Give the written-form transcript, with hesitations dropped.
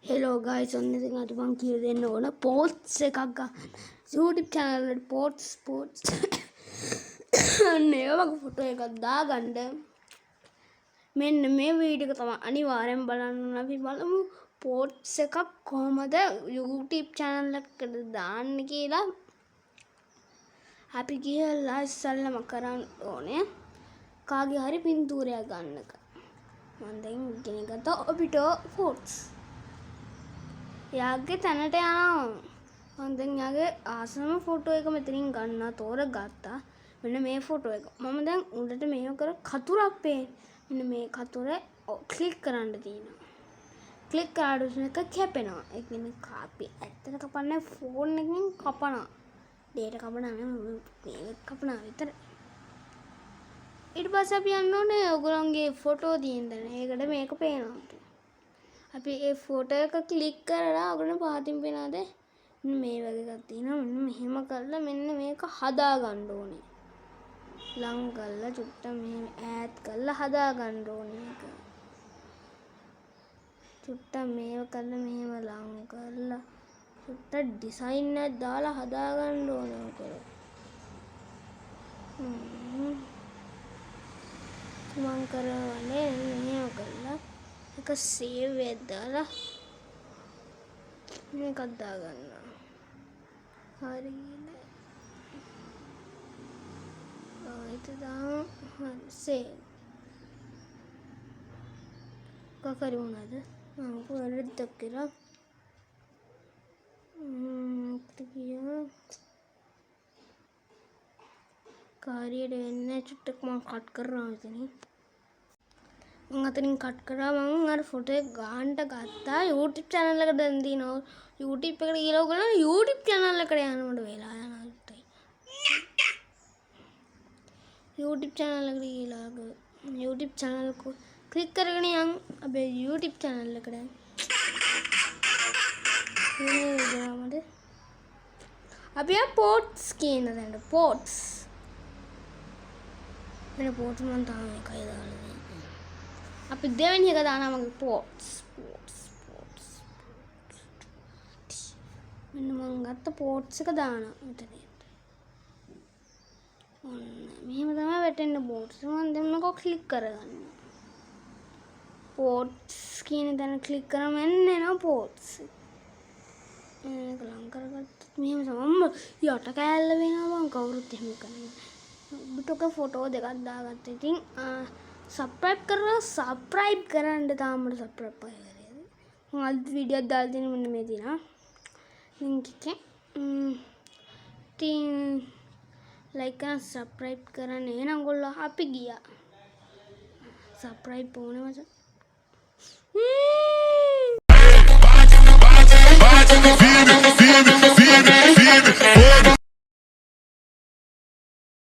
Hello guys ඔන්න ඉතින් අද මම කියලා දෙන්න ඕන පෝස්ට්ස් එකක් ගන්න YouTube channel එකට පෝස්ට්ස් අන්න ඒ වගේ ෆොටෝ එකක් දාගන්න මෙන්න මේ වීඩියෝ එක තමයි අනිවාර්යෙන් බලන්න ඕන. අපි බලමු පෝස්ට්ස් එකක් කොහමද YouTube channel එකට දාන්න කියලා. අපි ගිහලා ඉස්සල්ලාම කරන්න ඕනේ කාගේ හරි පින්තූරයක් ගන්න එක. මම දැන් ඉගෙන ගත්තා ඔබිටෝ ෆොටෝස් යාගේ තැනට යනවා. මම දැන් යාගේ ආසම ෆොටෝ එක මෙතනින් ගන්නවා තෝරගත්තා. මෙන්න මේ ෆොටෝ එක. මම දැන් උඩට මේව කර කතුරක් පේන. මෙන්න මේ කතුරේ ක්ලික් කරන්න තියෙනවා. ක්ලික් කරාට එක කැපෙනවා. ඒ කියන්නේ කාපි ඇත්තට කපන්නේ ෆෝන් එකෙන් කපනවා. ඩේටා කපනවා නෙමෙයි මේක කපනවා විතර. ඊට පස්සේ අපි යන්න ඕනේ ඔයගොල්ලන්ගේ ෆොටෝ තියෙන තැන. ඒකට මේක පේනවා. අපි ඒ ෆොටෝ එක ක්ලික් කරලා ඔයගොල්ලෝ පහතින් පේනවාද මේ වගේ එකක් තියෙනවා. මෙන්න මෙහෙම කරලා මෙන්න මේක හදා ගන්න ඕනේ. ලං කරලා චුට්ට මෙහෙම ඈඩ් කරලා හදා ගන්න ඕනේ මේක. චුට්ට මේව කරලා මෙහෙම ලං කරලා චුට්ට ඩිසයින් එකක් දාලා හදා ගන්න ඕනේ ඔයගොල්ලෝ. මම කරවන්නේ මෙහෙම කරලා එක සේව් එකක් දාලා මේකක් දාගන්නවා. හරියනේ. ඒක දාමු. හරි සේව්. කකරි වුණාද? මම කොහෙද කියලා. කාරියට වෙන්නේ චුට්ටක් මම කට් කරනවා මෙතනින්. මම අතනින් කට් කරා මම අර ෆොටෝ එක ගන්නට ගත්තා YouTube channel එකට දැන් දිනවා YouTube එකට ගිහලා ඔයගොල්ලෝ YouTube channel එකට යනකොට වෙලා යනවා YouTube channel එකට ගිහලා YouTube channel එක ක්ලික් කරගෙන යන් අපේ YouTube channel එකට අපි පෝස්ට්ස් කියන දන්න පෝස්ට්ස් මෙන්න පෝස්ට්ස් මම තාම එකයි දාලා අපි දෙවෙනි එක දානවා මගේ පෝස්ට්ස් මෙන්න මම ගත්ත පෝස්ට්ස් එක දානවා මෙතන. ඔන්න මෙහෙම තමයි වැටෙන්න පෝස්ට්ස්. මම දැන් මේක ක්ලික් කරගන්නවා. පෝස්ට්ස් කියන දන ක්ලික් කරාම එනවා පෝස්ට්ස්. ඒක ලං කරගත්තත් මෙහෙම තමයි යට කෑල්ල වෙනවා මම කවුරුත් එහෙම කරන්නේ. ඔබට ෆොටෝ දෙකක් දාගත්තා. ඉතින් සබ්ස්ක්‍රයිබ් කරන්න තාම මට සබ්ස්ක්‍රයිබ් කරලා. මම අද වීඩියෝ එකක් දාලා තියෙන මෙන්න මේ දිනා. ලින්ක් එකේ ඉතින් ලයික් කරලා සබ්ස්ක්‍රයිබ් කරන්න එහෙනම් ගොල්ලෝ අපි ගියා. සබ්ස්ක්‍රයිබ් ඕනේ මචං.